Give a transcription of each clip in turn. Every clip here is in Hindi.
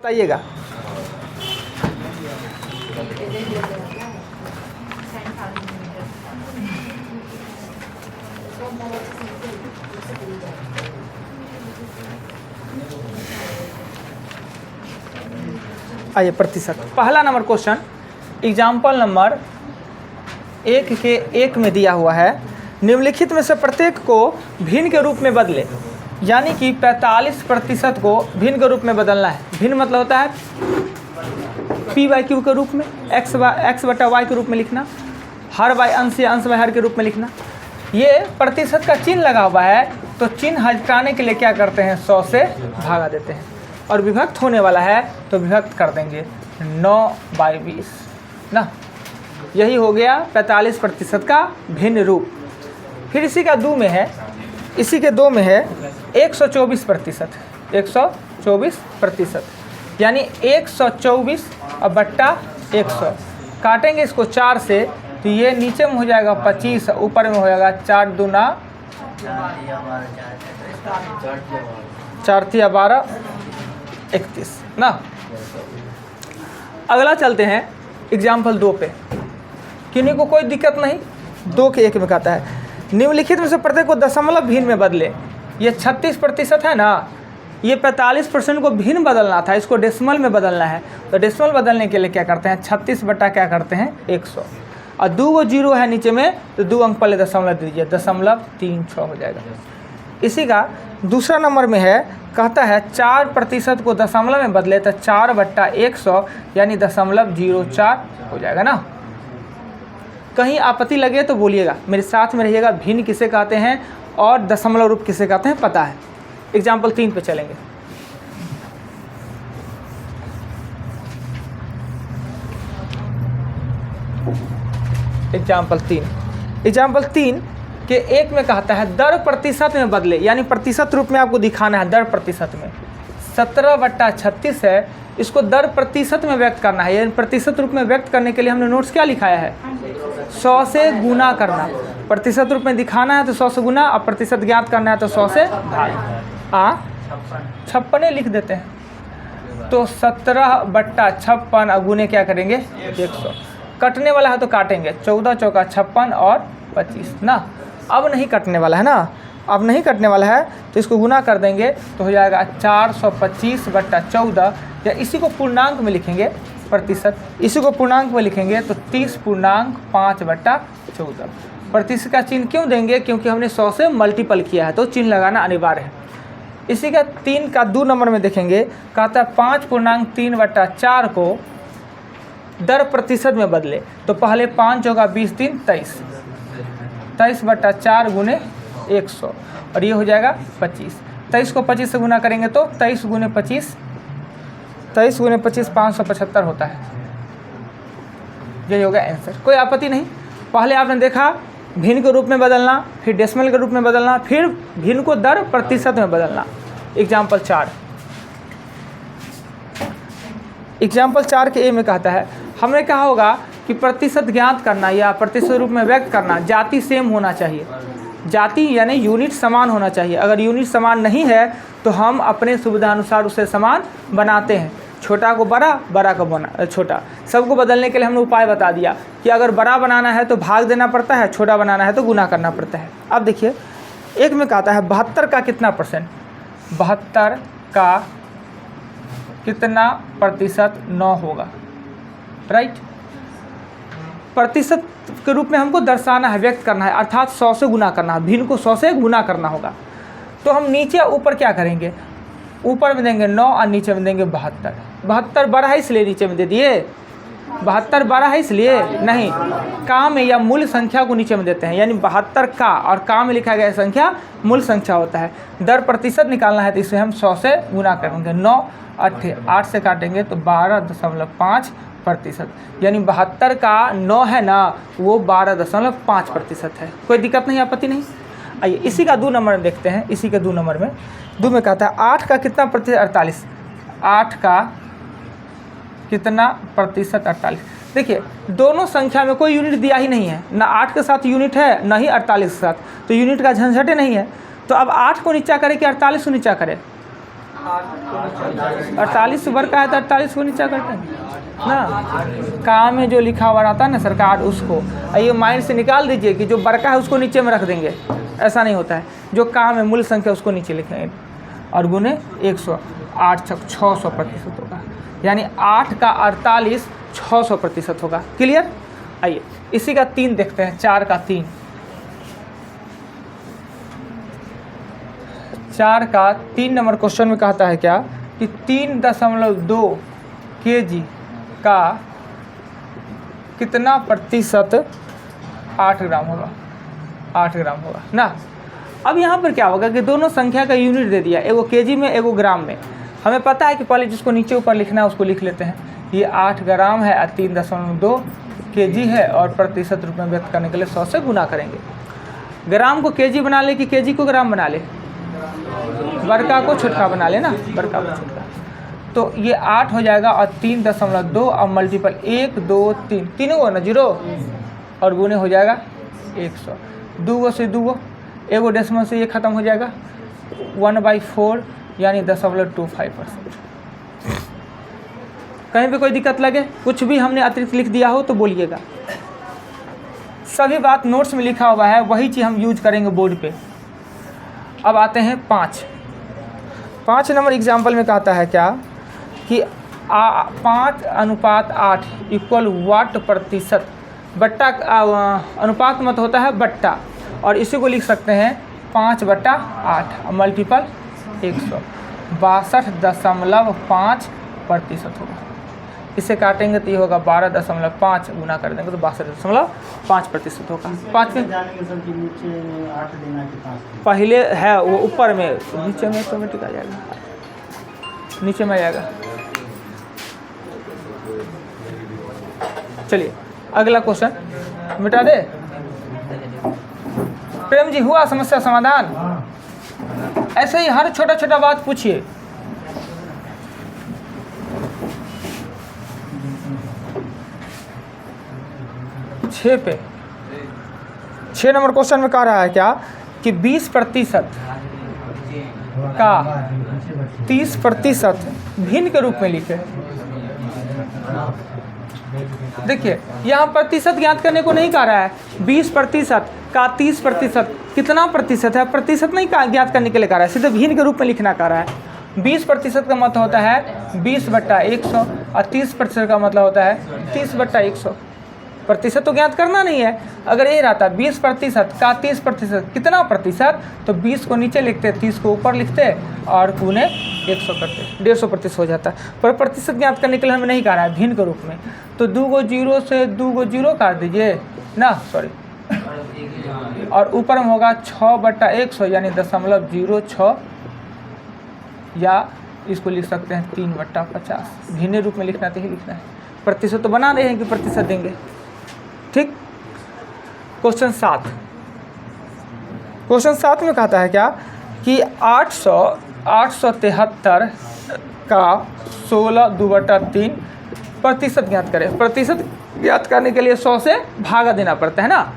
बताइएगा। आइए प्रतिशत। पहला नंबर क्वेश्चन एग्जाम्पल नंबर 1 में दिया हुआ है, निम्नलिखित में से प्रत्येक को भिन्न के रूप में बदले, यानी कि 45% को भिन्न के रूप में बदलना है। भिन्न मतलब होता है p/q के रूप में, x/y के रूप में लिखना, हर बाय अंश या अंश बाय हर के रूप में लिखना। ये प्रतिशत का चिन्ह लगा हुआ है तो चिन्ह हटाने के लिए क्या करते हैं, 100 से भागा देते हैं, और विभक्त होने वाला है तो विभक्त कर देंगे 9/20 ना। यही हो गया 45% का भिन्न रूप। फिर इसी का दो में है, इसी के दो में है 124%, 124%, यानी 124 और बट्टा 100 काटेंगे इसको 4 से तो ये नीचे में हो जाएगा 25, ऊपर में हो जाएगा 4 दूना 4 तिया 12 31 ना। अगला चलते हैं एग्जाम्पल 2 पे, किन्हीं को कोई दिक्कत नहीं। 2 के 1 में कहता है निम्नलिखित में से प्रत्येक को दशमलव भिन्न में बदले। ये 36% है ना, ये 45% को भिन्न बदलना था, इसको डेसिमल में बदलना है। तो डेसिमल बदलने के लिए क्या करते हैं, 36 बटा क्या करते हैं 100, और 2 को 0 है नीचे में तो 2 अंक पहले दशमलव दीजिए, 0.36 हो जाएगा। इसी का दूसरा नंबर में है, कहता है 4% को दशमलव में बदले तो 4/100 यानी 0.04 हो जाएगा ना। कहीं आपत्ति लगे तो बोलिएगा, मेरे साथ में रहिएगा। भिन्न किसे कहते हैं और दशमलव रूप किसे कहते हैं पता है। एग्जाम्पल 3 पे चलेंगे। एग्जाम्पल 3 के 1 में कहता है दर प्रतिशत में बदले, यानी प्रतिशत रूप में आपको दिखाना है। दर प्रतिशत में 17/36 है, इसको दर प्रतिशत में व्यक्त करना है। यानी प्रतिशत रूप में व्यक्त करने के लिए हमने नोट्स क्या लिखाया है, 100 से गुना करना। प्रतिशत रूप में दिखाना है तो 100 से गुना, और प्रतिशत ज्ञात करना है तो 100 से भाग। 56 लिख देते हैं तो 17/56 और गुने क्या करेंगे 100। कटने वाला है तो काटेंगे, 14 चौका 56 और 25 ना। अब नहीं कटने वाला है ना, अब नहीं कटने वाला है तो इसको गुना कर देंगे तो हो जाएगा 425/14, या इसी को पूर्णांक में लिखेंगे प्रतिशत, इसी को पूर्णांक में लिखेंगे तो 30.5/14। प्रतिशत का चिन्ह क्यों देंगे, क्योंकि हमने 100 से मल्टीपल किया है तो चिन्ह लगाना अनिवार्य है। इसी का 3 का 2 नंबर में देखेंगे, कहता है 5.3/4 को दर प्रतिशत में बदले। तो पहले 5 चौका 20 3 23, 23/4 गुने 100, और ये हो जाएगा 25। 23 को 25 से गुना करेंगे तो 23 गुने 25 575 होता है। यही होगा आंसर। कोई आपत्ति नहीं। पहले आपने देखा भिन्न के रूप में बदलना, फिर डेसिमल के रूप में बदलना, फिर भिन्न को दर प्रतिशत में बदलना। एग्जाम्पल 4 के ए में कहता है, हमने कहा होगा कि प्रतिशत ज्ञात करना या प्रतिशत रूप में व्यक्त करना, जाति सेम होना चाहिए। जाति यानी यूनिट समान होना चाहिए। अगर यूनिट समान नहीं है तो हम अपने सुविधानुसार उसे समान बनाते हैं। छोटा को बड़ा, बड़ा को बना छोटा। सबको बदलने के लिए हमने उपाय बता दिया कि अगर बड़ा बनाना है तो भाग देना पड़ता है, छोटा बनाना है तो गुना करना पड़ता है। अब देखिए 1 में कहता है 72 का कितना %, 72 का कितना प्रतिशत 9 होगा, राइट। प्रतिशत के रूप में हमको दर्शाना है, व्यक्त करना है, अर्थात 100 से गुना करना है। भिन्न को 100 से गुना करना होगा। तो हम नीचे ऊपर क्या करेंगे, ऊपर में देंगे 9 और नीचे में देंगे 72। 72 बड़ा है इसलिए नीचे में दे दिए, 72 बड़ा है इसलिए नहीं, का में या मूल संख्या को नीचे में देते हैं। यानी 72 का और का में लिखा गया संख्या मूल संख्या होता है। दर प्रतिशत निकालना है तो इसे हम 100 से गुना करेंगे। 9 8 से काटेंगे तो 12.5%, यानी 72 का 9 है ना, वो 12.5% है। कोई दिक्कत नहीं, आपत्ति नहीं। आइए इसी का 2 नंबर देखते हैं। इसी के 2 नंबर में 2 में कहता है 8 का कितना प्रतिशत 48, 8 का कितना प्रतिशत 48। देखिए दोनों संख्या में कोई यूनिट दिया ही नहीं है, ना 8 के साथ यूनिट है ना ही 48 के साथ, तो यूनिट का झंझट नहीं है। तो अब 8 को नीचा करें कि 48 को नीचा करें, 48 वर्ग का है तो 48 को नीचा करते हैं ना। काम में जो लिखा हुआ रहता है ना सरकार, उसको ये माइंड से निकाल दीजिए कि जो बड़का है उसको नीचे में रख देंगे, ऐसा नहीं होता है। जो काम है मूल संख्या उसको नीचे लिखेंगे और गुने 100, 8 छक 600% होगा, यानी 8 का 48 600% होगा। क्लियर? आइए इसी का 3 देखते हैं, 4 का 3। 4 का 3 नंबर क्वेश्चन में कहता है क्या कि 3.2 kg का कितना प्रतिशत 8 ग्राम होगा, 8 ग्राम होगा ना। अब यहाँ पर क्या होगा कि दोनों संख्या का यूनिट दे दिया, एगो केजी में एगो ग्राम में। हमें पता है कि पहले जिसको नीचे ऊपर लिखना है उसको लिख लेते हैं। ये 8 ग्राम है और 3.2 kg है, और प्रतिशत रूप में व्यक्त करने के लिए 100 से गुना करेंगे। ग्राम को केजी बना ले कि केजी को ग्राम बना ले? बड़का को छोटका बना ले ना, बड़का को छोटका। तो ये 8 हो जाएगा और 3.2 और मल्टीपल 1 2 3, तीनों को ना 0 और गुने हो जाएगा 100। 2 से 2 एगो डेसिमल से ये खत्म हो जाएगा 1/4 यानी 0.25%। कहीं पे कोई दिक्कत लगे, कुछ भी हमने अतिरिक्त लिख दिया हो तो बोलिएगा। सभी बात नोट्स में लिखा हुआ है, वही चीज़ हम यूज करेंगे बोर्ड पे। अब आते हैं 5 नंबर एग्जाम्पल में कहता है क्या कि 5:8 इक्वल वाट प्रतिशत। बट्टा अनुपात मत होता है बट्टा, और इसी को लिख सकते हैं 5/8 मल्टीपल 100, 62.5% होगा। इसे काटेंगे तो ये होगा 12.5 गुना कर देंगे तो 62.5% होगा। 5 में पहले है वो ऊपर में, नीचे में ऑटोमेटिक आ जाएगा, नीचे में आ जाएगा। चलिए अगला क्वेश्चन मिटा दे। प्रेम जी हुआ समस्या समाधान? ऐसे ही हर छोटा छोटा बात पूछिए। पे 6 नंबर क्वेश्चन में कह रहा है क्या कि 20% का 30% भिन्न के रूप में लिखे। देखिए यहाँ प्रतिशत ज्ञात करने को नहीं कह रहा है। 20% का 30% कितना प्रतिशत है, प्रतिशत नहीं ज्ञात करने के लिए कह रहा है, सीधे भिन्न के रूप में लिखना कह रहा है। 20% का मतलब होता है 20/100 और 30% का मतलब होता है 30/100। प्रतिशत तो ज्ञात करना नहीं है। अगर ये रहता 20% का 30% कितना प्रतिशत, तो 20 को नीचे लिखते, 30 को ऊपर लिखते और गुने 100 करते, 150% हो जाता। पर प्रतिशत ज्ञात करने के लिए हमें नहीं कह रहा है, भिन्न के रूप में। तो 2 को 0 से 2 को 0 काट दीजिए ना, सॉरी, और ऊपर में होगा 6/100 यानी 0.06, या इसको लिख सकते हैं 3/50। भिन्न रूप में लिखना तो ही लिखना है, प्रतिशत तो बना रहे हैं कि प्रतिशत देंगे। ठीक। क्वेश्चन 7 में कहता है क्या कि 873 का 16/2/3 प्रतिशत ज्ञात करें। प्रतिशत ज्ञात करने के लिए 100 से भागा देना पड़ता है ना।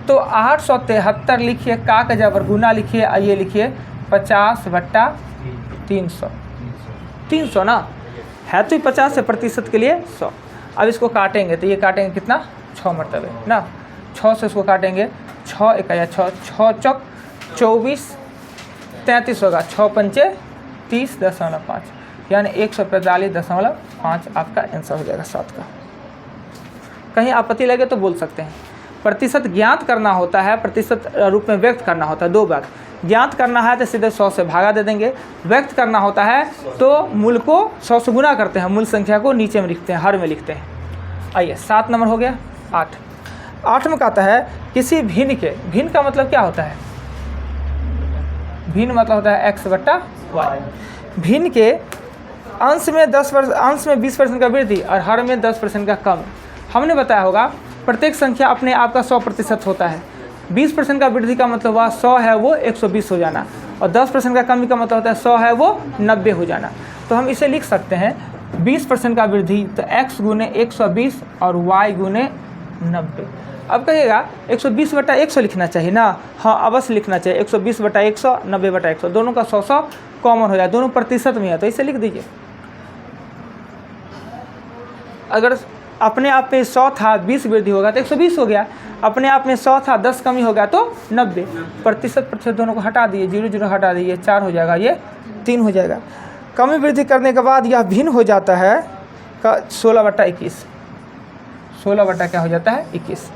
तो 873 लिखिए, का के जबर गुना लिखिए, ये लिखिए 50/300। 300 ना है तो 50 से प्रतिशत के लिए 100। अब इसको काटेंगे तो ये काटेंगे कितना, 6 मरतबे ना। 6 से इसको काटेंगे, 6 1 या 6 6 चौक 24 33 होगा, 6 पंचे 30.5 यानी 145.5 आपका आंसर हो जाएगा 7 का। कहीं आपत्ति लगे तो बोल सकते हैं। प्रतिशत ज्ञात करना होता है, प्रतिशत रूप में व्यक्त करना होता है। 2 बात, ज्ञात करना है तो सीधे 100 से भागा दे देंगे, व्यक्त करना होता है तो मूल को 100 से गुना करते हैं, मूल संख्या को नीचे में लिखते हैं, हर में लिखते हैं। आइए 7 नंबर हो गया। 8 में कहता है किसी भिन्न के, भिन्न का मतलब क्या होता है, भिन्न मतलब होता है x/y। भिन्न के अंश में 20% का वृद्धि और हर में 10% का कम। हमने बताया होगा प्रत्येक संख्या अपने आप का 100% होता है। 20% का वृद्धि का मतलब हुआ 100 है वो 120 हो जाना, और 10% का कमी का मतलब होता है 100 है वो 90 हो जाना। तो हम इसे लिख सकते हैं 20% का वृद्धि तो x गुने 120 और y गुने 90। अब कहिएगा 120/100 लिखना चाहिए ना, हाँ अवश्य लिखना चाहिए। 120/100, 90/100, दोनों का 100 कॉमन हो जाए, दोनों प्रतिशत में है तो इसे लिख दीजिए। अगर अपने आप में 100 था, 20 वृद्धि होगा तो 120 हो गया। अपने आप में 100 था, 10 कमी हो गया तो 90। प्रतिशत दोनों को हटा दिए, 0 0 हटा दिए, 4 हो जाएगा, ये 3 हो जाएगा। कमी वृद्धि करने के बाद यह भिन्न हो जाता है 16/21। 16 क्या हो जाता है 21।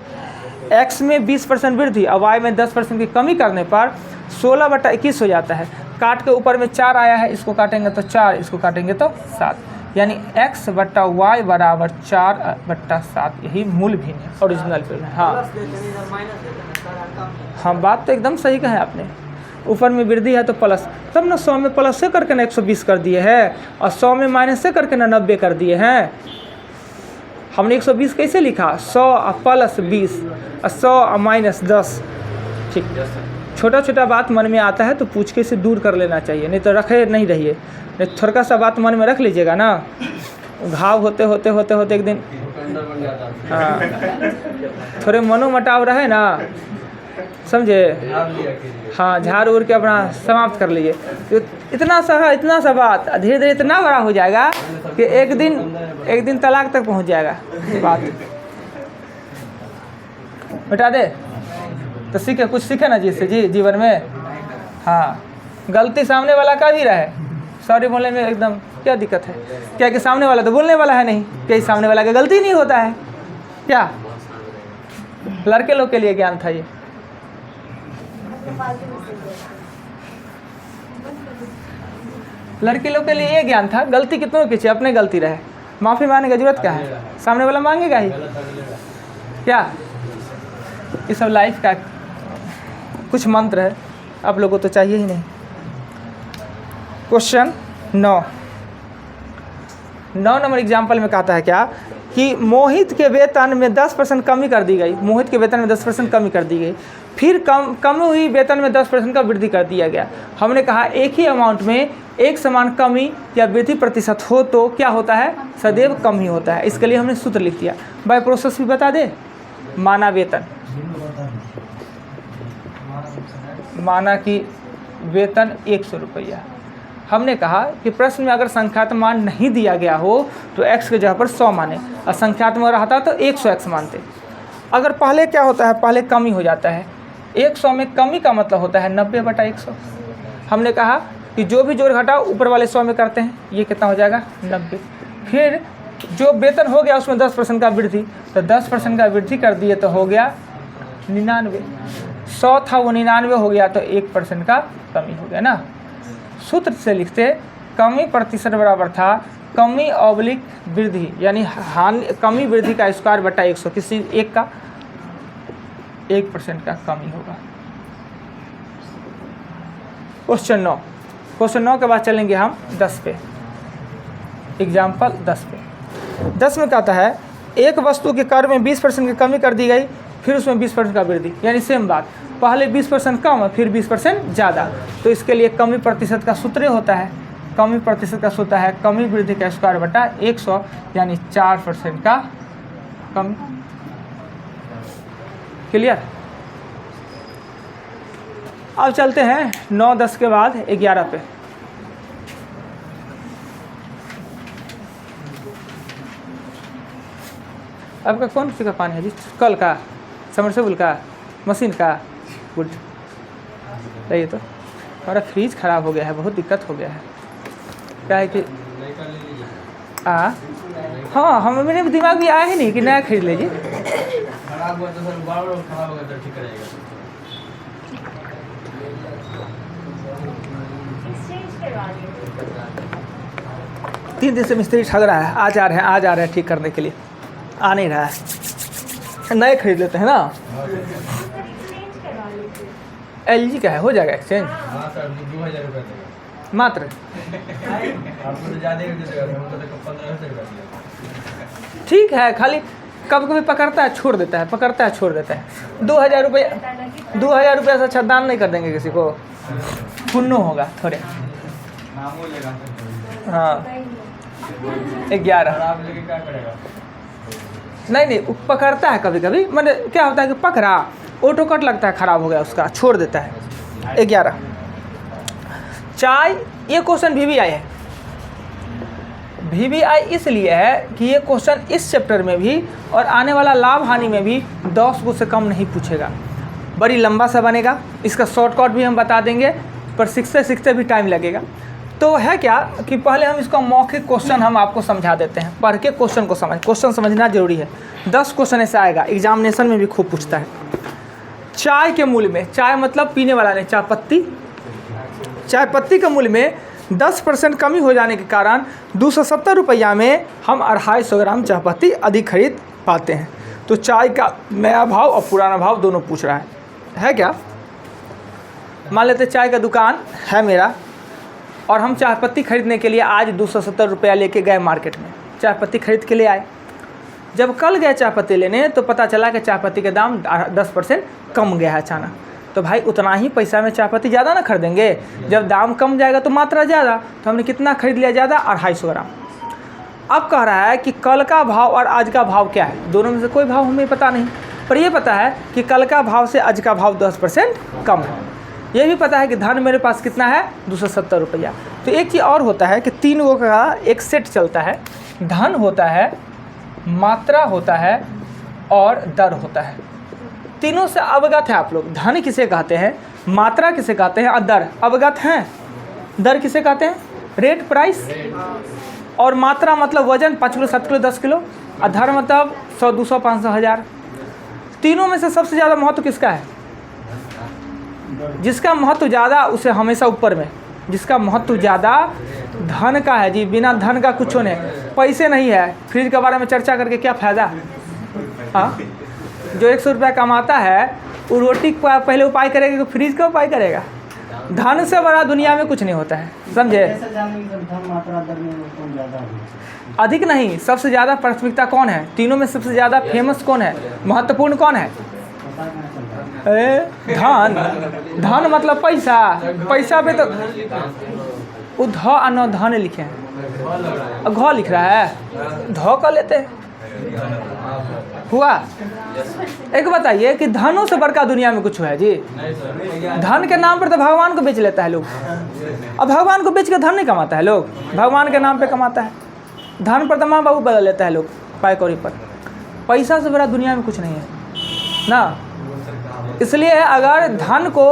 x में 20% वृद्धि और y में 10% की कमी करने पर 16/21 हो जाता है। काट के ऊपर में 4 आया है, इसको काटेंगे तो 4, इसको काटेंगे तो 7, यानी x बट्टा y बराबर 4/7। यही मूल भिन्न है, ओरिजिनल भिन्न है। हाँ बात तो एकदम सही कहा है आपने। ऊपर में वृद्धि है तो प्लस, तब ना 100 में प्लस से करके ना 120 कर दिए हैं, और 100 में माइनस से करके ना 90 कर दिए हैं। हमने 120 कैसे लिखा, 100 प्लस 20, 100 माइनस 10। ठीक, छोटा छोटा बात मन में आता है तो पूछ के इसे दूर कर लेना चाहिए, नहीं तो रखे नहीं रहिए। नहीं थोड़ा सा बात मन में रख लीजिएगा ना, घाव होते होते होते होते एक दिन, हाँ थोड़े मनोमटाव रहे ना, समझे, हाँ झाड़ उड़ के अपना समाप्त कर लीजिए। तो इतना सा बात धीरे धीरे इतना बड़ा हो जाएगा कि एक दिन तलाक तक पहुंच जाएगा बात। बता दे तो सीखे, कुछ सीखे ना जिससे जी जीवन में। हाँ गलती सामने वाला का भी रहे, सॉरी बोलने में एकदम क्या दिक्कत है, क्या कि सामने वाला तो बोलने वाला है नहीं, क्या सामने वाला का गलती नहीं होता है क्या। लड़के लोग के लिए ज्ञान था ये। लड़के लोग के लिए ये ज्ञान था, गलती कितनों की चाहिए, अपने गलती रहे, माफ़ी मांगने की जरूरत क्या है, सामने वाला मांगेगा ही क्या। ये सब लाइफ का कुछ मंत्र है, आप लोगों को तो चाहिए ही नहीं। क्वेश्चन 9 नंबर एग्जाम्पल में कहता है क्या कि मोहित के वेतन में 10% कमी कर दी गई। मोहित के वेतन में 10% कमी कर दी गई, फिर कम हुई वेतन में 10% का वृद्धि कर दिया गया। हमने कहा एक ही अमाउंट में एक समान कमी या वृद्धि प्रतिशत हो तो क्या होता है, सदैव कम ही होता है। इसके लिए हमने सूत्र लिख दिया। बाय प्रोसेस भी बता दे। माना वेतन, माना कि वेतन 100 रुपया। हमने कहा कि प्रश्न में अगर संख्यात्मक मान नहीं दिया गया हो तो x के जगह पर 100 माने, और संख्यात्मक रहता तो 100x मानते। अगर पहले क्या होता है, पहले कमी हो जाता है। 100 में कमी का मतलब होता है 90/100। हमने कहा कि जो भी जोड़ घटाओ ऊपर वाले 100 में करते हैं, ये कितना हो जाएगा 90। फिर जो वेतन हो गया उसमें 10% का वृद्धि, तो 10% का वृद्धि कर दिए तो हो गया 99। 100 था वो 99 हो गया, तो 1% का कमी हो गया ना। सूत्र से लिखते कमी प्रतिशत बराबर था कमी ऑब्लिक वृद्धि, यानी हानि कमी वृद्धि का स्क्वायर बटा 100, किसी एक का 1% का कमी होगा। क्वेश्चन 9 के बाद चलेंगे हम 10 पे। एग्जाम्पल 10 पे। 10 में कहता है एक वस्तु के कर में 20% की कमी कर दी गई, फिर उसमें 20% का वृद्धि, यानी सेम बात, पहले 20% कम है फिर 20% ज़्यादा। तो इसके लिए कमी प्रतिशत का सूत्र होता है, कमी प्रतिशत का सूत्र है कमी वृद्धि का स्क्वायर बटा 100, यानी 4% का कमी। क्लियर। अब चलते हैं 9, 10 के बाद 11 पे। आपका कौन सी का पानी है जी? कल का, समरसेबुल का, मशीन का? गुड। सही तो हमारा फ्रिज ख़राब हो गया है, बहुत दिक्कत हो गया है। क्या है कि हाँ हम मेरे दिमाग में आया ही नहीं कि नया खरीद लीजिए। खराब हुआ तो सर बार खराब होगा तो ठीक रहेगा। 3 दिन से मिस्त्री ठग रहा है, आज आ रहे हैं ठीक करने के लिए, आ नहीं रहा है। नए खरीद लेते हैं ना। LG का है, हो जाएगा एक्सचेंज। हाँ सर 2000 रुपये मात्र। आपको तो ज़्यादा ही दे देगा, हमको तो 1500 रुपये। ठीक है, खाली कभी कभी पकड़ता है छोड़ देता है, पकड़ता है छोड़ देता है। 2000 रुपये से अच्छा दान नहीं कर देंगे किसी को, पुण्य होगा थोड़े। हाँ 11 क्या करेगा नहीं नहीं, पकड़ता है कभी कभी, मतलब क्या होता है कि पकड़ा, ऑटो कट लगता है, ख़राब हो गया उसका, छोड़ देता है। 11 चाय, ये क्वेश्चन VBI है। VBI इसलिए है कि ये क्वेश्चन इस चैप्टर में भी और आने वाला लाभ हानि में भी 10 को से कम नहीं पूछेगा, बड़ी लंबा सा बनेगा। इसका शॉर्टकट भी हम बता देंगे, पर सीखते सीखते भी टाइम लगेगा। तो है क्या कि पहले हम इसका मौखिक क्वेश्चन हम आपको समझा देते हैं, पढ़ के क्वेश्चन को क्वेश्चन समझना जरूरी है। 10 क्वेश्चन ऐसा आएगा, एग्जामिनेशन में भी खूब पूछता है। चाय के मूल्य में, चाय मतलब पीने वाला नहीं, चाय पत्ती, चाय पत्ती के मूल्य में 10% कमी हो जाने के कारण 270 रुपया में हम 250 ग्राम चाय पत्ती अधिक खरीद पाते हैं। तो चाय का नया भाव और पुराना भाव दोनों पूछ रहा है क्या? मान लेते चाय का दुकान है मेरा और हम चाय पत्ती खरीदने के लिए आज 270 रुपया लेके गए मार्केट में, चाय पत्ती खरीद के ले आए। जब कल गए चाय पत्ती लेने तो पता चला कि चाय पत्ती का दाम 10% कम गया है अचानक। तो भाई उतना ही पैसा में चाय पत्ती ज़्यादा ना खरीदेंगे, जब दाम कम जाएगा तो मात्रा ज़्यादा, तो हमने कितना खरीद लिया ज़्यादा, 250 ग्राम। अब कह रहा है कि कल का भाव और आज का भाव क्या है, दोनों में से कोई भाव हमें पता नहीं, पर ये पता है कि कल का भाव से आज का भाव 10% कम है। ये भी पता है कि धन मेरे पास कितना है, 270 रुपया। तो एक चीज़ और होता है कि तीनों का एक सेट चलता है, धन होता है, मात्रा होता है और दर होता है। तीनों से अवगत है आप लोग। धन किसे कहते हैं, मात्रा किसे कहते हैं और दर अवगत हैं। दर किसे कहते हैं, रेट, प्राइस। और मात्रा मतलब वजन, 5 किलो, 7 किलो, 10 किलो। और दर मतलब 100, 200, 500, 1000। तीनों में से सबसे ज़्यादा महत्व किसका है? जिसका महत्व ज़्यादा उसे हमेशा ऊपर में, जिसका महत्व ज़्यादा धन का है जी। बिना धन का कुछ नहीं, पैसे नहीं है, फ्रिज के बारे में चर्चा करके क्या फ़ायदा। हाँ, जो 100 रुपया कमाता है वो रोटी का पहले उपाय करेगा कि फ्रिज का उपाय करेगा। धन से बड़ा दुनिया में कुछ नहीं होता है, समझे? अधिक नहीं, सबसे ज़्यादा प्राथमिकता कौन है? तीनों में सबसे ज़्यादा फेमस कौन है, महत्वपूर्ण कौन है? धन। धन मतलब पैसा। पैसा पे तो वो ध और न धन लिखे हैं, घ लिख रहा है, ध का लेते हुआ। एक बताइए कि धनों से बड़का दुनिया में कुछ है जी? धन के नाम पर तो भगवान को बेच लेता है लोग। अब भगवान को बेच के धन नहीं कमाता है लोग, भगवान के नाम पे कमाता है। धन पर तो माँ बाबू बदल लेता है लोग, पाई कौड़ी पर। पैसा से बड़ा दुनिया में कुछ नहीं है ना। इसलिए अगर धन को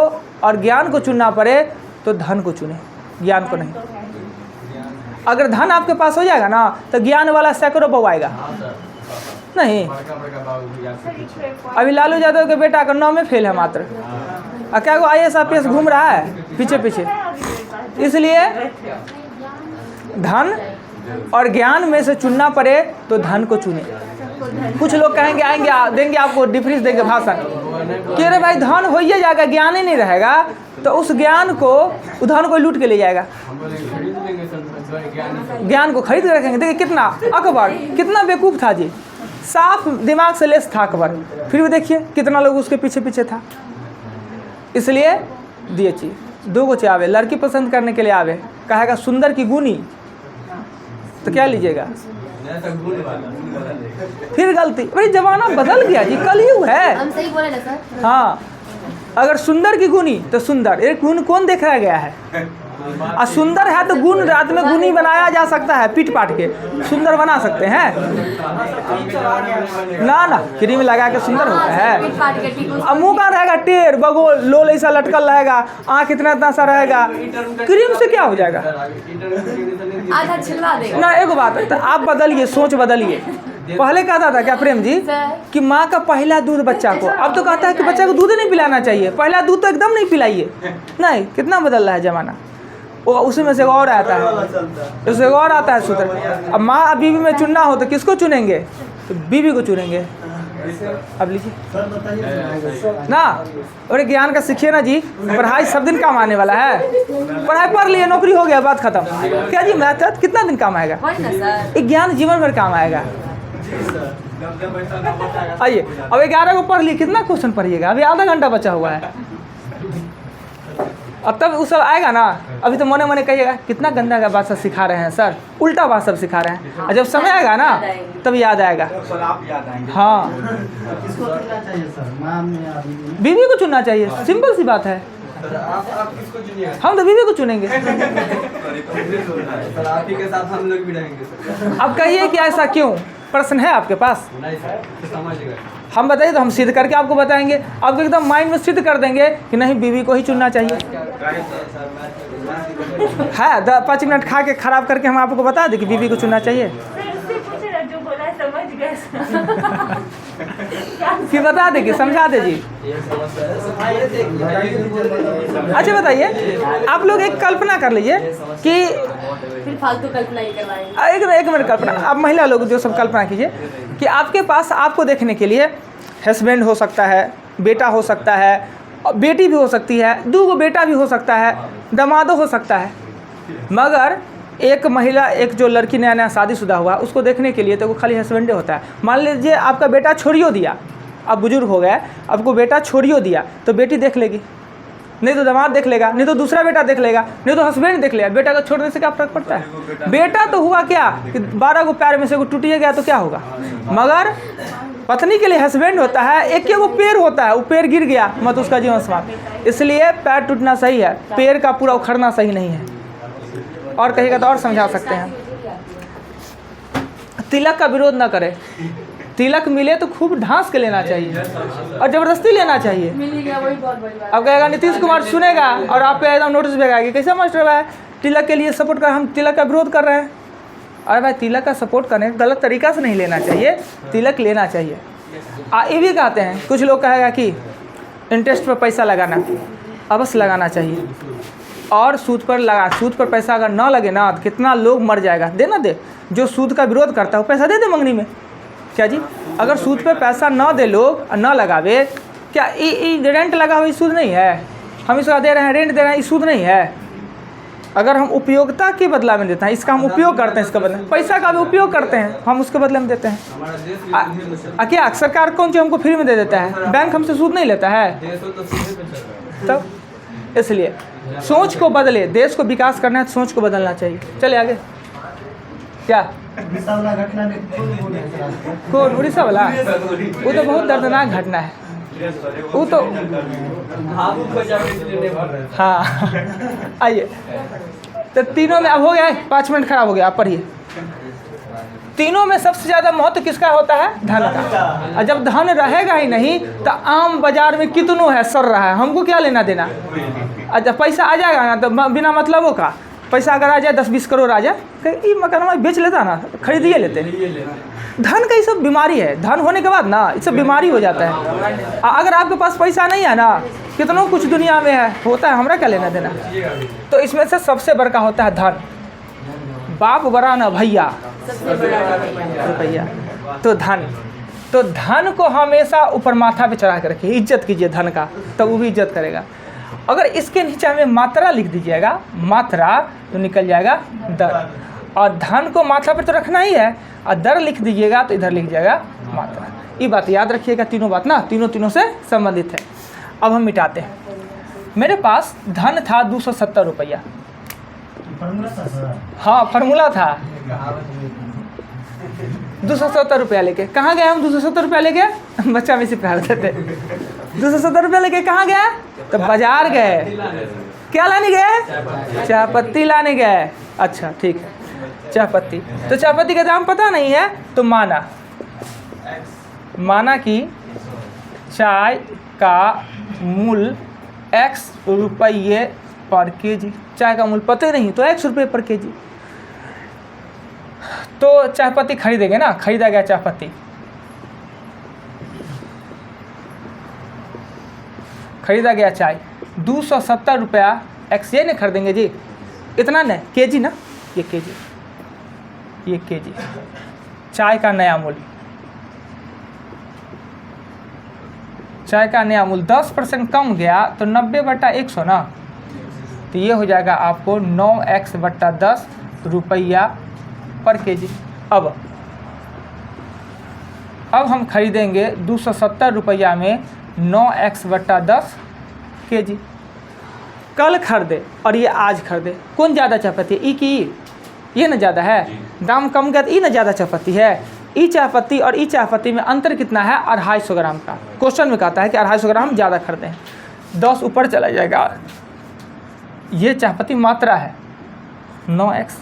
और ज्ञान को चुनना पड़े तो धन को चुने, ज्ञान को नहीं। अगर धन आपके पास हो जाएगा ना तो ज्ञान वाला सैकड़ों बवाएगा नहीं। अभी लालू यादव के बेटा का 9 में फेल है मात्र, और क्या वो IAS IPS घूम रहा है पीछे पीछे। इसलिए धन और ज्ञान में से चुनना पड़े तो धन को चुने। कुछ लोग कहेंगे आएंगे देंगे आपको डिफ्रीज देंगे भाषण कि अरे भाई धन हो ही जाएगा, ज्ञान ही नहीं रहेगा, तो उस ज्ञान को धन को लूट के ले जाएगा। ज्ञान को खरीद के रखेंगे। देखिए कितना अकबर कितना बेवकूफ़ था जी, साफ दिमाग से लेस था अकबर, फिर भी देखिए कितना लोग उसके पीछे पीछे था। इसलिए दिए चीज 2 को आवे, लड़की पसंद करने के लिए आवे, कहेगा सुंदर की गुनी, तो क्या लीजिएगा? फिर गलती। भाई जमाना बदल गया जी, कलयुग है। हम सही बोले ना सर? हाँ, अगर सुंदर की गुनी तो सुंदर, एक गुण कौन देखा गया है? और सुंदर है तो गुण रात में गुनी बनाया जा सकता है, पीट पाट के सुंदर बना सकते हैं ना। ना क्रीम लगा के सुंदर होता है। अब मुँह का रहेगा टेढ़, बगोल लोल ऐसा लटकल रहेगा, आँख इतना इतना सा रहेगा, क्रीम से क्या हो जाएगा? आधा छिलवा देगा ना। एक बात है, तो आप बदलिए, सोच बदलिए। पहले कहता था क्या प्रेम जी कि माँ का पहला दूध बच्चा को, अब तो कहता है कि बच्चा को दूध नहीं पिलाना चाहिए, पहला दूध तो एकदम नहीं पिलाइए। नहीं, कितना बदल रहा है ज़माना। वो उसी में से और आता है, उससे और आता है सूत्र। अब माँ अब बीवी में चुनना हो तो किसको चुनेंगे? तो बीवी को चुनेंगे। अब लीजिए ना, और ज्ञान का सीखिए ना जी। पढ़ाई सब दिन काम आने वाला है। पढ़ाई पढ़ लिए, नौकरी हो गया, बात खत्म। क्या जी मैथ कितना दिन काम आएगा? एक ज्ञान जीवन भर काम आएगा। आइए अब 11 को पढ़ लिए, कितना क्वेश्चन पढ़िएगा? अभी आधा घंटा बचा हुआ है। और तब उस सब आएगा ना, अभी तो मने मने कहिएगा कितना गंदा का भाषा सिखा रहे हैं सर, उल्टा भाषा सिखा रहे हैं, और जब समय आएगा ना तब याद आएगा। हाँ, किसको चुनना चाहिए सर, माँ या बीवी? बीवी को चुनना चाहिए, सिंपल सी बात है। आप किसको चुनिएगा? हम तो बीवी को चुनेंगे। सर आप ही के साथ हम लोग भी रहेंगे सर। अब कहिए कि ऐसा क्यों, प्रश्न है आपके पास? नहीं सर, समझ गए। हम बताइए तो हम सिद्ध करके आपको बताएंगे, आपको एकदम माइंड में सिद्ध कर देंगे कि नहीं बीवी को ही चुनना चाहिए। है 5 मिनट खा के खराब करके हम आपको बता दें कि बीवी को चुनना चाहिए कि बता दें कि समझा दे जी। अच्छा बताइए, आप लोग एक कल्पना कर लीजिए कि फिर फालतू कल्पना ही करवाएंगे। एक मिनट कल्पना, आप महिला लोग जो सब कल्पना कीजिए कि आपके पास आपको देखने के लिए हस्बैंड हो सकता है, बेटा हो सकता है, और बेटी भी हो सकती है, 2 बेटा भी हो सकता है, दामादो हो सकता है, मगर एक महिला, एक जो लड़की नया नया शादीशुदा हुआ, उसको देखने के लिए तो वो खाली हस्बैंडे होता है। मान लीजिए आपका बेटा छोड़ियो दिया, अब बुजुर्ग हो गया, आपको बेटा छोड़ियो दिया तो बेटी देख लेगी, नहीं तो दामाद देख लेगा, नहीं तो दूसरा बेटा देख लेगा, नहीं तो हस्बैंड देख लेगा। बेटा को छोड़ने से क्या फर्क पड़ता है? बेटा तो हुआ क्या कि 12 को पैर में से को टूटिए गया तो क्या होगा, मगर पत्नी के लिए हस्बैंड होता है, एक वो पैर होता है, वो पैर गिर गया मत उसका जीवन समाप्त। इसलिए पैर टूटना सही है, पैर का पूरा उखड़ना सही नहीं है। और कहेगा तो और समझा सकते हैं। तिलक का विरोध ना करें, तिलक मिले तो खूब ढांस के लेना चाहिए और ज़बरदस्ती लेना चाहिए। मिल गया वही बहुत बड़ी बात। अब कहेगा नीतीश कुमार सुनेगा और आपको एकदम नोटिस भेजेगा कि कैसा मास्टर है तिलक के लिए सपोर्ट कर, हम तिलक का विरोध कर रहे हैं। अरे भाई, तिलक का सपोर्ट करने गलत तरीका से नहीं लेना चाहिए, तिलक लेना चाहिए। ये भी कहते हैं, कुछ लोग कहेगा कि इंटरेस्ट पर पैसा लगाना, अवश्य लगाना चाहिए, और सूद पर पैसा अगर ना लगे ना तो कितना लोग मर जाएगा। देना दे, जो सूद का विरोध करता है वो पैसा दे दे मंगनी में। क्या जी, अगर सूद पे पैसा ना दे लोग और ना लगावे, क्या रेंट लगा हुआ सूद नहीं है? हम इसका दे रहे हैं, रेंट दे रहे हैं, ये सूद नहीं है? अगर हम उपयोगिता के बदला में देते हैं, इसका हम उपयोग करते हैं, इसका बदला पैसा का भी उपयोग करते हैं, हम उसके बदले में देते हैं। हमारा देश क्या सरकार कौन चीज़ हमको फ्री में दे देता है? बैंक हमसे सूद नहीं लेता है। देश तो सीधे पे चल रहा है। तब इसलिए सोच को बदले, देश को विकास करना है तो सोच को बदलना चाहिए। चले आगे। क्या उड़ीसा वाला घटना ने कौन बोले सर आपको? कौन? उड़ीसा वाला? वो तो बहुत दर्दनाक घटना है वो तो। भावुक हो जाके इसलिए नहीं भर रहे हैं। हाँ आइए, तो तीनों में अब हो गया है, 5 मिनट खराब हो गया, आप पढ़िए। तीनों में सबसे ज़्यादा महत्व किसका होता है? धन का। और जब धन रहेगा ही नहीं तो आम बाजार में कितनों है सर रहा है, हमको क्या लेना देना। और जब पैसा आ जाएगा ना तो बिना मतलबों का पैसा अगर आ जाए 10-20 करोड़ आ जाए, ये मकान बेच लेता ना, खरीदिए लेते। धन का ये सब बीमारी है, धन होने के बाद ना ये सब बीमारी हो जाता है। अगर आपके पास पैसा नहीं है ना, कितनों कुछ दुनिया में है होता है, हमरा क्या लेना देना। तो इसमें से सबसे बड़ा होता है धन। बाप बड़ा ना भैया रुपया, तो धन को हमेशा ऊपर माथा पे चढ़ा के रखिए, इज्जत कीजिए धन का, तब वो भी इज्जत करेगा। अगर इसके नीचे हमें मात्रा लिख दीजिएगा, मात्रा, तो निकल जाएगा दर, और धन को माथा पे तो रखना ही है, और दर लिख दीजिएगा तो इधर लिख जाएगा मात्रा। ये बात याद रखिएगा, तीनों बात ना तीनों से संबंधित है। अब हम मिटाते हैं। मेरे पास धन था 270 रुपया। फॉर्मूला था सर? हाँ फार्मूला था। 270 रुपया लेके कहाँ गए हम? 270 रुपया लेके बच्चा में से पढ़ाते थे। 270 रुपया लेके कहाँ गए? तो बाजार गए। क्या लाने गए? चाय पत्ती लाने गए। अच्छा ठीक है, चाय पत्ती। तो चाय पत्ती का दाम पता नहीं है तो माना कि चाय का मूल्य X रुपये पर केजी, चाय का मूल्य पता ही नहीं तो X रुपये पर केजी। तो चाय पत्ती खरीदेंगे ना, खरीदा गया चाय पत्ती, खरीदा गया चाय 270 रुपया X, ये नहीं खरीदेंगे जी, इतना नहीं, केजी ना, ये केजी चाय का नया मूल्य, चाय का नया मूल्य 10% कम गया तो 90/100 ना, तो ये हो जाएगा आपको 9x/10 रुपया पर केजी। अब हम खरीदेंगे 270 रुपया में 9x/10 केजी। कल खरीदे और ये आज खरीदे, कौन ज़्यादा चायपत्ती है? ई की ई? ये ना ज़्यादा है, दाम कम गया तो ई ना ज़्यादा चायपत्ती है। ई चायपत्ती और ई चायपत्ती में अंतर कितना है? 250 ग्राम का। क्वेश्चन में कहता है कि 250 ग्राम ज़्यादा खरीदें, 10 ऊपर चला जाएगा। ये चायपत्ती मात्रा है 9x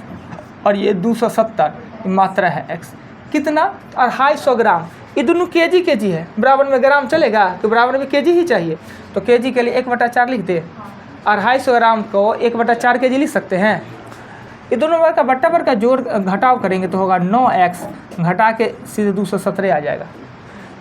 और ये 270 मात्रा है x। कितना? 250 ग्राम। ये दोनों केजी है, बराबर में ग्राम चलेगा तो बराबर में केजी ही चाहिए, तो केजी के लिए 1/4 लिख दे। 250 ग्राम को 1/4 केजी लिख सकते हैं। ये दोनों बार का बट्टा पर का जोड़ घटाव करेंगे तो होगा 9x, घटा के सीधे 217 आ जाएगा।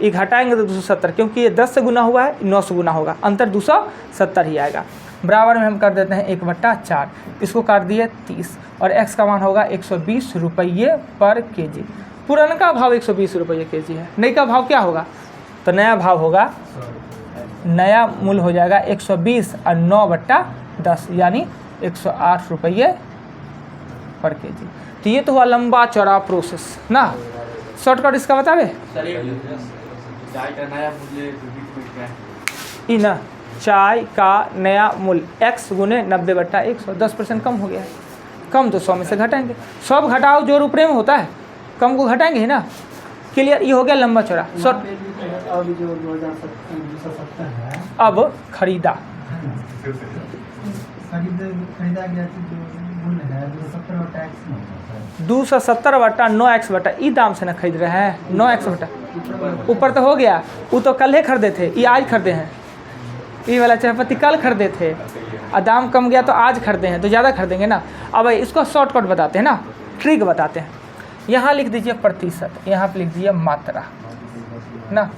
ये घटाएंगे तो 270, क्योंकि ये 10 से गुना हुआ है, 9 से गुना होगा, अंतर 270 ही आएगा। बराबर में हम कर देते हैं 1/4, इसको काट दिए 30 और x का मान होगा 120 रुपये पर केजी। पुराना का भाव 120 रुपये केजी है, नई का भाव क्या होगा? तो नया भाव होगा, नया मूल्य हो जाएगा 120 और 9/10 यानी 108 रुपये पर केजी। तो ये तो हुआ लंबा चौड़ा प्रोसेस ना। शॉर्टकट इसका बतावे चाय का नया मूल्य ई ना, चाय का नया मूल्य x गुने 90/100, 10% कम हो गया है। कम तो 100 में से घटाएंगे, सब घटाओ जोड़ ऊपरे में होता है, कम को घटाएंगे ही ना। क्लियर? ये हो गया लंबा चौड़ा। अभी जो 270 है, अब खरीदा खरीदा गया तो जो मूल्य है 270 और टैक्स में होता है। 270/9x ई दाम से ना खरीद रहे हैं। 9x ऊपर तो हो गया, वो तो कल ही खरीदे थे, ये आज खरीदे हैं। ये वाला चायपत्ती कल खरीदे थे और दाम कम गया तो आज खरीदे हैं, तो ज़्यादा खरीदेंगे ना। अब इसको शॉर्टकट बताते हैं ना, ट्रिक बताते हैं। यहाँ लिख दीजिए प्रतिशत, यहाँ पे लिख दीजिए मात्रा ना।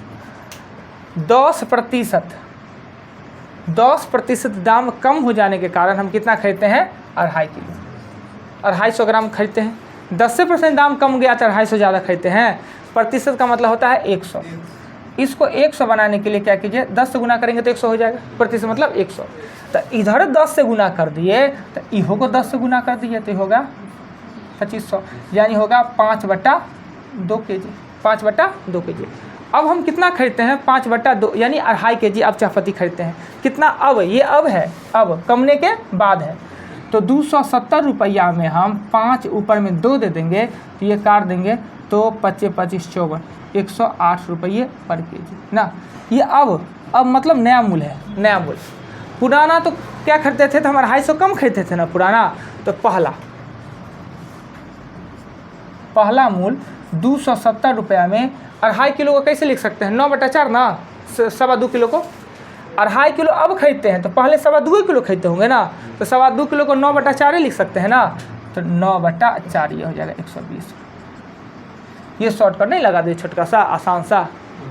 10% दाम कम हो जाने के कारण हम कितना खरीदते हैं? 2.5 किलो, 250 ग्राम खरीदते हैं। 10% दाम कम गया तो 250 ज़्यादा खरीदते हैं। प्रतिशत का मतलब होता है 100। इसको 100 बनाने के लिए क्या कीजिए, 10 से गुना करेंगे तो 100 हो जाएगा। प्रतिशत मतलब 100, तो इधर 10 से गुना कर दिए तो इहो को 10 से गुना कर दिए तो होगा 2500, यानी होगा 5/2 केजी। 5/2 केजी। अब हम कितना खरीदते हैं? 5/2 यानी 2.5 केजी अब चायपत्ती खरीदते हैं। कितना? अब ये अब है, अब कमने के बाद है, तो 270 रुपया में हम 5 ऊपर में 2 दे देंगे तो ये काट देंगे तो 25 25 54 108 रुपये पर केजी ना। ये अब मतलब नया मूल्य है, नया मूल्य। पुराना तो क्या खरीदते थे? तो हम 250 कम खरीदते थे ना पुराना। तो पहला मूल्य 270 रुपया में 2.5 किलो को कैसे लिख सकते हैं? 9/4 ना, 2.25 किलो को 2.5 किलो अब खरीदते हैं, तो पहले 2.25 किलो खरीदते होंगे ना, तो 2.25 किलो को 9/4 लिख सकते हैं ना। तो 9/4 ये हो जाएगा 120। ये शॉर्टकट नहीं लगा दे, छोटका सा आसान सा,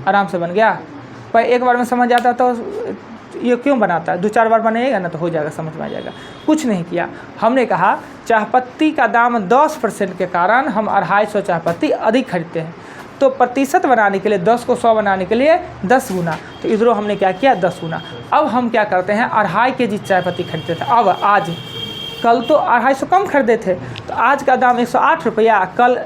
आराम से बन गया। पर एक बार में समझ आता तो ये क्यों बनाता है? 2-4 बार बनेगा ना तो हो जाएगा, समझ में आ जाएगा। कुछ नहीं किया, हमने कहा चायपत्ती का दाम 10% के कारण हम 250 चायपत्ती अधिक खरीदते हैं, तो प्रतिशत बनाने के लिए 10 को 100 बनाने के लिए 10 गुना, तो इधरों हमने क्या किया? 10 गुना। अब हम क्या करते हैं? 2.5 केजी चायपत्ती खरीदते थे। अब आज, कल तो 250 कम खरीदे थे, तो आज का दाम 108 रुपया, कल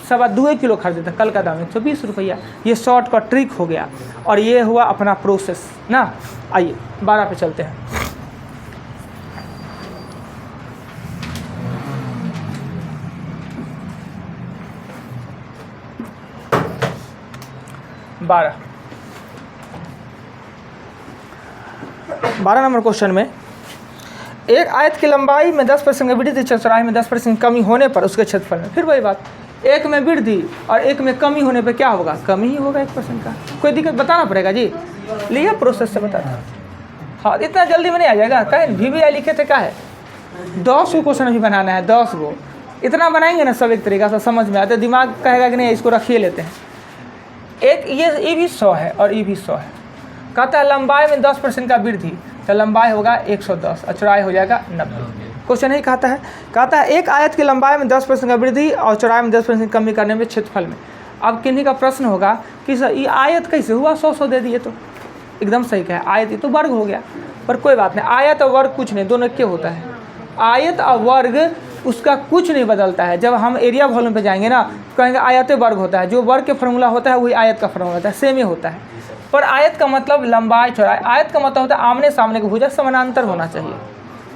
2.25 किलो खरीदे थे, कल का दाम 120 रुपया। ये शॉर्ट का ट्रिक हो गया और ये हुआ अपना प्रोसेस ना। आइए 12 पे चलते हैं। बारह नंबर क्वेश्चन में एक आयत की लंबाई में 10% की वृद्धि, चौड़ाई में 10% कमी होने पर उसके क्षेत्रफल में, फिर वही बात, एक में वृद्धि और एक में कमी होने पे क्या होगा? कमी ही होगा 1% का। कोई दिक्कत बताना पड़ेगा जी, लिया प्रोसेस से बता। हाँ, इतना जल्दी में नहीं आ जाएगा। कहीं VBI लिखे थे क्या है? 10 को क्वेश्चन भी बनाना है, 10 को। इतना बनाएंगे ना सब एक तरीका से समझ में आता, दिमाग कहेगा कि नहीं इसको रखिए लेते हैं। एक ये भी 100 है और ये भी 100 है। कहता है लंबाई में 10% का वृद्धि, तो लंबाई होगा 110 और चौड़ाई हो जाएगा 90। क्वेश्चन ही कहता है एक आयत की लंबाई में 10% का वृद्धि और चौड़ाई में 10% कमी करने में क्षेत्रफल में। अब किन्हीं का प्रश्न होगा कि सर ये आयत कैसे हुआ? 100 दे दिए तो एकदम सही कहा, आयत ये तो वर्ग हो गया। पर कोई बात नहीं, आयत और वर्ग कुछ नहीं, दोनों क्या होता है? आयत और वर्ग उसका कुछ नहीं बदलता है। जब हम एरिया वॉल्यूम पे जाएंगे ना, कहेंगे आयत वर्ग होता है, जो वर्ग के फार्मूला होता है वही आयत का फार्मूला होता है, सेम ही होता है। पर आयत का मतलब लंबाई चौड़ाई, आयत का मतलब होता है आमने सामने की भुजा समानांतर होना चाहिए।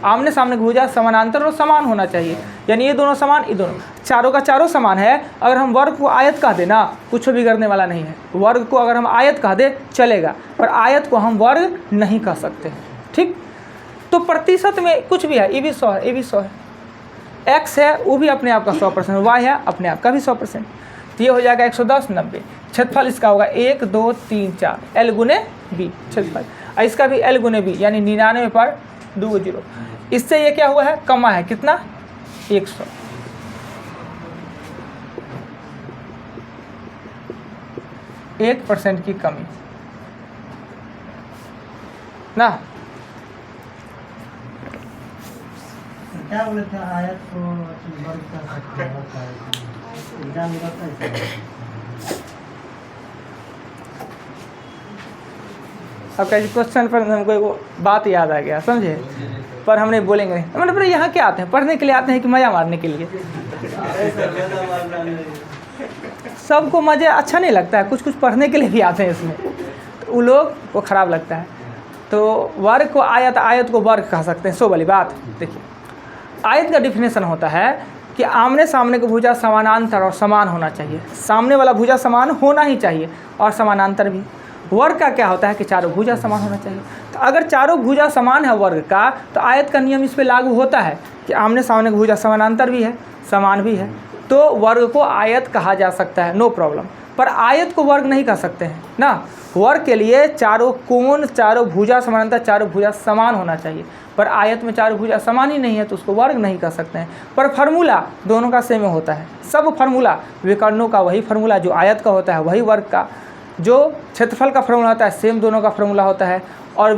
आमने सामने की भुजा समानांतर और समान होना चाहिए, यानी ये दोनों समान, ये दोनों, चारों का चारों समान है। अगर हम वर्ग को आयत कह दे ना, कुछ बिगड़ने वाला नहीं है। वर्ग को अगर हम आयत कह दे चलेगा, पर आयत को हम वर्ग नहीं कह सकते, ठीक। तो प्रतिशत में कुछ भी है, ये भी 100 है, ये भी 100 है, x है वो भी अपने आप का 100%, y है अपने आप का भी 100%। तो ये हो जाएगा 110 90। क्षेत्रफल इसका होगा 1 2 3 4 L गुने B क्षेत्रफल, और इसका भी L गुने B यानी 99 पर 2 0। इससे ये क्या हुआ है, कमा है कितना, 100। एक % की कमी ना। क्या बोले थे, आयत को वर्ग कर सकते हैं, एग्जाम में रहता है आपका क्वेश्चन पर हमको एक बात याद आ गया, समझे, पर हम नहीं बोलेंगे नहीं। मतलब यहाँ क्या आते हैं, पढ़ने के लिए आते हैं कि मज़ा मारने के लिए? सबको मज़ा अच्छा नहीं लगता है, कुछ कुछ पढ़ने के लिए भी आते हैं इसमें, तो उन लोग को ख़राब लगता है। तो वर्ग को आयत, आयत को वर्ग कह सकते हैं। सो वाली बात देखिए, आयत का डिफिनेशन होता है कि आमने सामने की भुजा समानांतर और समान होना चाहिए। सामने वाला भुजा समान होना ही चाहिए और समानांतर भी। वर्ग का क्या होता है कि चारों भुजा समान होना चाहिए। तो अगर चारों भुजा समान है वर्ग का, तो आयत का नियम इस पर लागू होता है कि आमने सामने की भुजा समानांतर भी है, समान भी है, तो वर्ग को आयत कहा जा सकता है, नो प्रॉब्लम। पर आयत को वर्ग नहीं कह सकते हैं ना। वर्ग के लिए चारों कोण, चारों भुजा समानांतर, चारों भुजा समान होना चाहिए, पर आयत में चारों भुजा समान ही नहीं है, तो उसको वर्ग नहीं कर सकते हैं। पर फार्मूला दोनों का सेम होता है, सब फार्मूला विकर्णों का वही फार्मूला जो आयत का होता है, वही वर्ग का, जो क्षेत्रफल का फार्मूला होता है सेम दोनों का फार्मूला होता है, और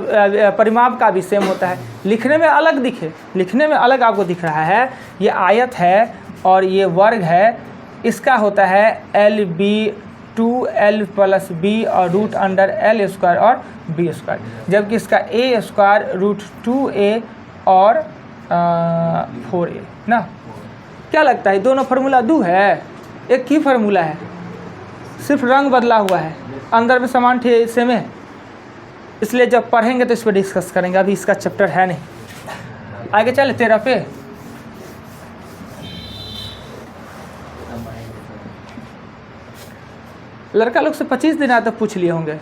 परिमाप का भी सेम होता है। लिखने में अलग दिखे, लिखने में अलग आपको दिख रहा है, ये आयत है और ये वर्ग है, इसका होता है LB2L + B और √L² और B², जबकि इसका A² √2A और 4A ना। क्या लगता है दोनों फार्मूला दो है, एक ही फार्मूला है, सिर्फ रंग बदला हुआ है, अंदर में समान थे सेम है। इसलिए जब पढ़ेंगे तो इस पर डिस्कस करेंगे, अभी इसका चैप्टर है नहीं। आगे चले 13 पे। लड़का लोग से 25 दिन आते पूछ लिए होंगे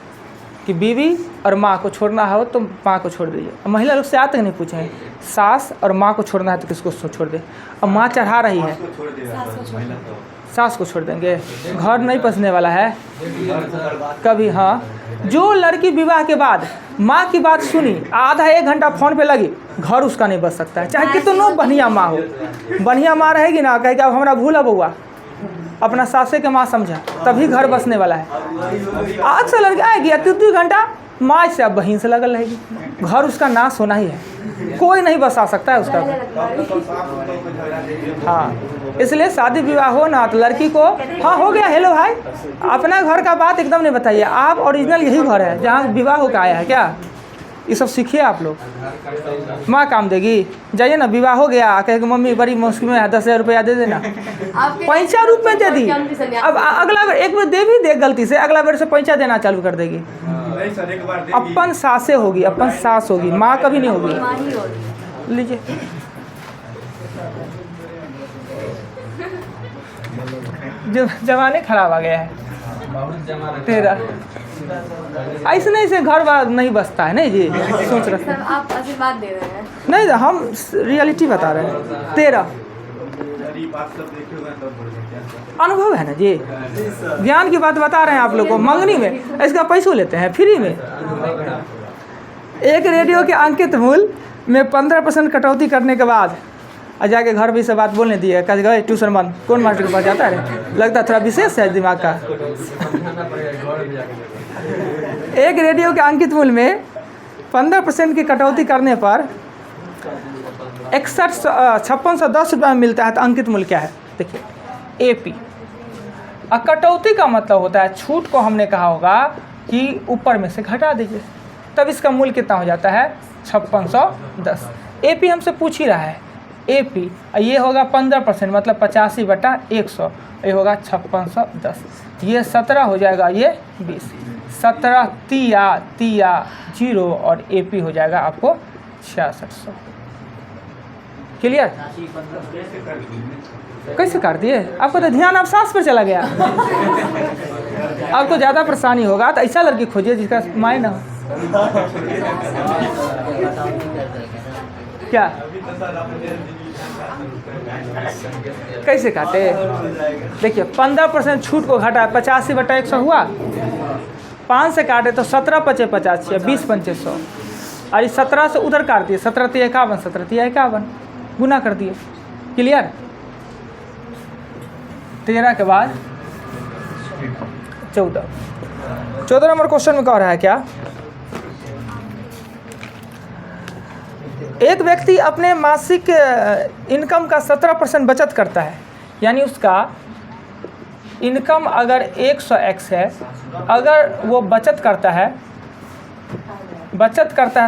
कि बीवी और माँ को छोड़ना हो तो माँ को छोड़ दीजिए। महिला लोग से आज तक नहीं पूछे सास और माँ को छोड़ना है तो किसको छोड़ दे। अब माँ चढ़ा रही है, सास को छोड़ देंगे, घर नहीं पसने वाला है कभी। हाँ, जो लड़की विवाह के बाद माँ की बात सुनी, आधा 1 घंटा फ़ोन पे लगी, घर उसका नहीं बच सकता है, चाहे कितनों बढ़िया माँ हो। बढ़िया माँ रहेगी ना, कहेगी अब हमारा भूला बउआ, अपना सासे के माँ समझा, तभी घर बसने वाला है। आज से लड़की आएगी 2 घंटा माँ से, अब बहन से लगल रहेगी, घर उसका नाश होना ही है, कोई नहीं बसा सकता है उसका घर। हाँ, इसलिए शादी विवाह हो ना तो लड़की को, हाँ हो गया, हेलो भाई, अपना घर का बात एकदम नहीं बताइए। आप ओरिजिनल यही घर है जहाँ विवाह होकर आया है क्या, ये सब सीखिए आप लोग। माँ काम देगी, जाइए ना, विवाह हो गया, कहे कि मम्मी बड़ी मुश्किल में है, 10,000 रुपया दे देना, 5 रूप में दे दी। अब अगला बार एक बार दे भी दे गलती से, अगला बार से 5 देना चालू कर देगी। अपन सासे होगी, अपन सास होगी, माँ कभी नहीं होगी। लीजिए, जमाने खराब आ गया है। 13 ऐसे नहीं से घर बार नहीं बसता है। नहीं जी, सोच रहे सर आप आशीर्वाद दे रहे हैं। नहीं, हम रियलिटी बता रहे हैं। 13 अनुभव है ना जी, ज्ञान की बात बता रहे हैं आप लोग को। मंगनी में इसका पैसों लेते हैं फ्री में। एक रेडियो के अंकित मूल्य में 15% कटौती करने के बाद जाके घर भी से बात बोलने दी है, कह गए ट्यूशन बंद, कौन मास्टर के पास जाता है, लगता थोड़ा विशेष है दिमाग का। एक रेडियो के अंकित मूल्य में 15% की कटौती करने पर 5610 रुपये में मिलता है। तो अंकित मूल्य क्या है देखिए, AP। कटौती का मतलब होता है छूट को हमने कहा होगा कि ऊपर में से घटा दीजिए, तब इसका मूल्य कितना हो जाता है 5610। AP हमसे पूछ ही रहा है, AP ये होगा 15% मतलब 85/100, ये होगा 5610, ये 17 हो जाएगा, ये 20, 17 तिया 0 और AP हो जाएगा आपको 6600। क्लियर? कैसे काट दिए? आपको तो ध्यान आप सांस पर चला गया। आपको ज़्यादा परेशानी होगा तो ऐसा लड़की खोजिए जिसका माय ना हो। क्या कैसे काटे? देखिए 15% छूट को घटा 85/100 हुआ। 5 से काटे तो 17 × 5 = 85, 20 × 5 = 100। और इस 17 से उधर काट दिए, 17 × 3 = 51, 17 × 3 = 51, गुना कर दिए। क्लियर? 13 के बाद 14 नंबर क्वेश्चन में कह रहा है क्या? एक व्यक्ति अपने मासिक इनकम का 17% बचत करता है, यानी उसका इनकम अगर 100x है, अगर वो बचत करता है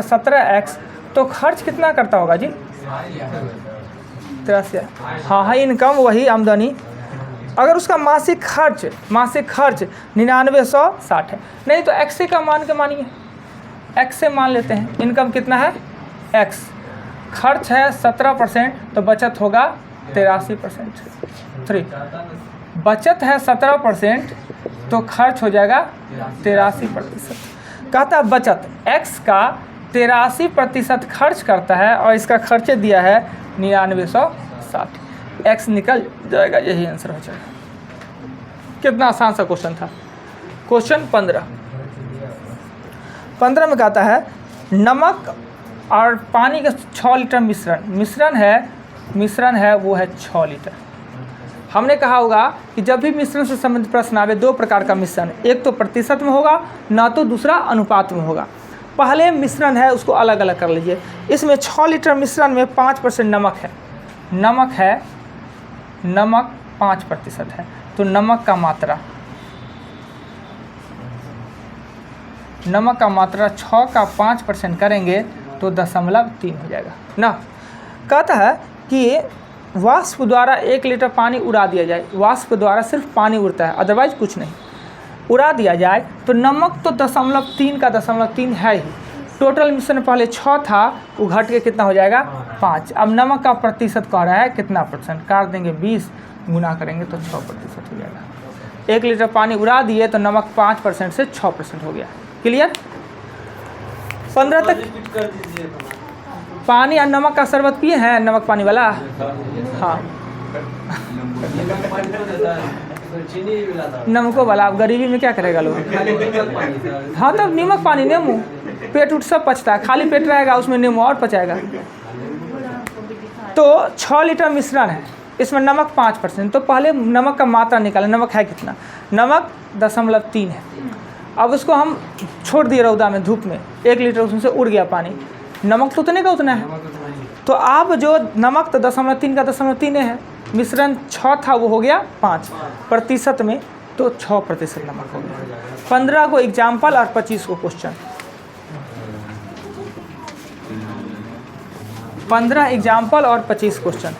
17x, तो खर्च कितना करता होगा जी? 83। हाँ, इनकम वही आमदनी। अगर उसका मासिक खर्च 9960 है, नहीं तो x का मान के मानिए, x से मान लेते हैं। इनकम कितना है? x, खर्च है 17%, तो बचत होगा 83%। 3 बचत है 17%, तो खर्च हो जाएगा 83%। कहता है बचत x का 83% खर्च करता है और इसका खर्चे दिया है 9960, x निकल जाएगा, यही आंसर हो जाएगा। कितना आसान सा क्वेश्चन था। क्वेश्चन 15 में कहता है नमक और पानी का 6 लीटर मिश्रण है वो है 6 लीटर। हमने कहा होगा कि जब भी मिश्रण से संबंधित प्रश्न आवे, 2 प्रकार का मिश्रण, एक तो प्रतिशत में होगा, ना तो दूसरा अनुपात में होगा। पहले मिश्रण है उसको अलग अलग कर लीजिए। इसमें 6 लीटर मिश्रण में 5% नमक है, नमक 5% है, तो नमक का मात्रा 6 का 5% करेंगे तो 0.3 हो जाएगा ना। कहता है कि वाष्प द्वारा 1 लीटर पानी उड़ा दिया जाए, वाष्प द्वारा सिर्फ पानी उड़ता है, अदरवाइज कुछ नहीं, उड़ा दिया जाए तो नमक तो 0.3 का 0.3 है ही। टोटल मिश्रण पहले 6 था, वो घट के कितना हो जाएगा 5। अब नमक का प्रतिशत कह रहा है कितना परसेंट, काट देंगे 20, गुना करेंगे तो 6% हो जाएगा। 1 लीटर पानी उड़ा दिए तो नमक 5% से 6% हो गया। क्लियर? 15 तक पानी और नमक का शरबत पिए हैं, नमक पानी वाला? हाँ, नमको वाला। आप गरीबी में क्या करेगा लोग? हाँ, तब नमक पानी, नींबू, पेट उठ सब पचता है, खाली पेट रहेगा उसमें नींबू और पचाएगा। तो 6 लीटर मिश्रण है, इसमें नमक 5%, तो पहले नमक का मात्रा निकालें। नमक है कितना? नमक 0.3 है। अब उसको हम छोड़ दिए रौदा में, धूप में, 1 लीटर उसमें से उड़ गया पानी, नमक तो उतने का उतना है। तो अब जो नमक तो 0.3 का 0.3 है, मिश्रण 6 था वो हो गया 5% में, तो 6% नमक हो गया। 15 को एग्जाम्पल और 25 को क्वेश्चन। 15 एग्जाम्पल और 25 क्वेश्चन।